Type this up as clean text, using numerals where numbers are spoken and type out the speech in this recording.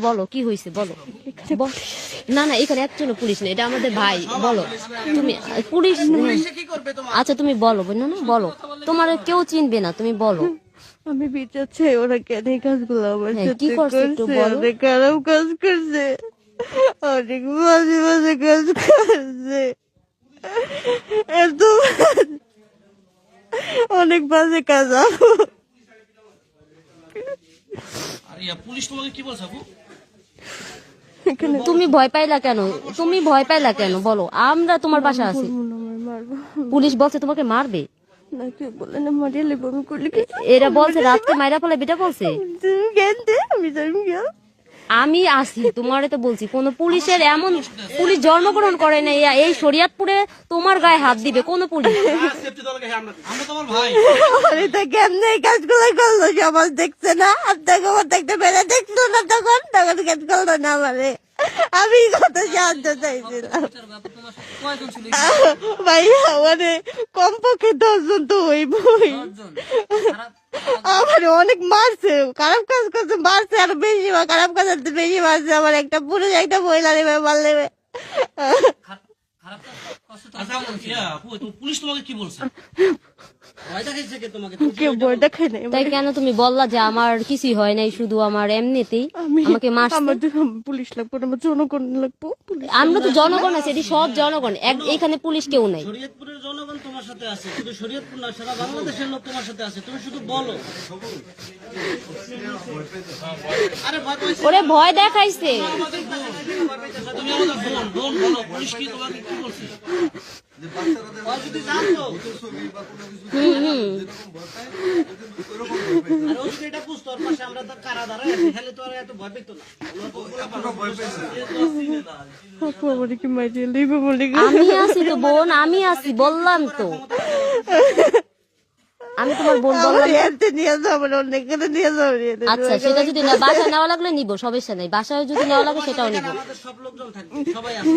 বলো কি হয়েছে বলো। না না এখানে একজন পুলিশ নেই, এটা আমাদের ভাই। বলো তুমি পুলিশ। আচ্ছা তুমি বলো বোন, না বলো, তোমার কেউ চিনবে না, তুমি বলো। আমি বিচার চাই, ওরা কেন এই কাজগুলো আমার হ্যাঁ, কি সাথে করছে একটু করছে? বলো। অনেক খারাপ কাজ করছে, অনেক বাজে বাজে কাজ করছে, এত অনেক বাজে কাজ। পুলিশ তোমাকে কি বলছে আপু? তুমি ভয় পাইলা কেন, তুমি ভয় পাইলা কেন বলো, আমরা তোমার পাশে আছি। মারবো পুলিশ বলছে তোমাকে মারবে, না, তুই বলে না মারিয়ে লেবো আমি করলে কি? এরা বলছে রাতকে মাইরা ফেলে, বেটা বলছে। তুমি জ্ঞান দে, আমি জানি না। আমি আসি তোমারে তো বলছি, কোন পুলিশের এমন পুলিশ জন্মগ্রহণ করে নাই এই শরিয়তপুরে তোমার গায়ে হাত দিবে কোন পুলিশ? আমরা তোমার ভাই। আরে তা কেমনে এই কাজগুলো করলো? সমাজ দেখছে না, আপনাকে আমার দেখতে পেরে দেখলো না, তখন তখন কেন করলো না আমারে? আমি কত সাহায্য চাইছিলাম ভাইয়া, মানে কমপক্ষে 10 জন তো হইবই। আমার অনেক মারছে, খারাপ কাজ করছে, মারছে আরো বেশি, খারাপ কাজ করতে বেশি মারছে। আমার একটা পুরুষ একটা মহিলা নেবে মারলে। পুলিশ তোমাকে কি বলছে? কেউ ভয় দেখায় নাই। তাই কেন তুমি বললা যে আমার কিছুই হয় নাই, শুধু আমার এমনিতেই আমাকে মারছে? আমার পুলিশ লাগবো না, আমার জনগণ লাগবো। আমরা তো জনগণ আছে, এটি সব জনগণ, এখানে পুলিশ কেউ নাই। শরীয়তপুরের জনগণ তোমার সাথে আছে, শুধু শরীয়তপুর না, সারা বাংলাদেশের লোক তোমার সাথে আছে, তুমি শুধু বলো। আরে ভয় পাইছে, ওরে ভয় দেখাইছে। তুমি আমাদের বোন, বলো পুলিশ কি তোমাকে কি বলছে? যদি জানতো আর ও যদি এটা বুঝতো, ওর পাশে আমরা তো কারা দাঁড়ায় আছি, তাহলে তো আর এত ভয় পেত না। আমার কি মারিয়ে লেবো বলে আমি আছি তো বোন, আমি আছি বললাম তো, আমি তোমার বোন বললাম। নিয়ে যাবো, অনেক নিয়ে যাবো। আচ্ছা সেটা যদি না বাসায় নেওয়া লাগলে নিবো, সমস্যা নেই, বাসায় যদি নেওয়া লাগে সেটাও নিবো। আমাদের সব লোকজন থাকবে, সবাই আছে।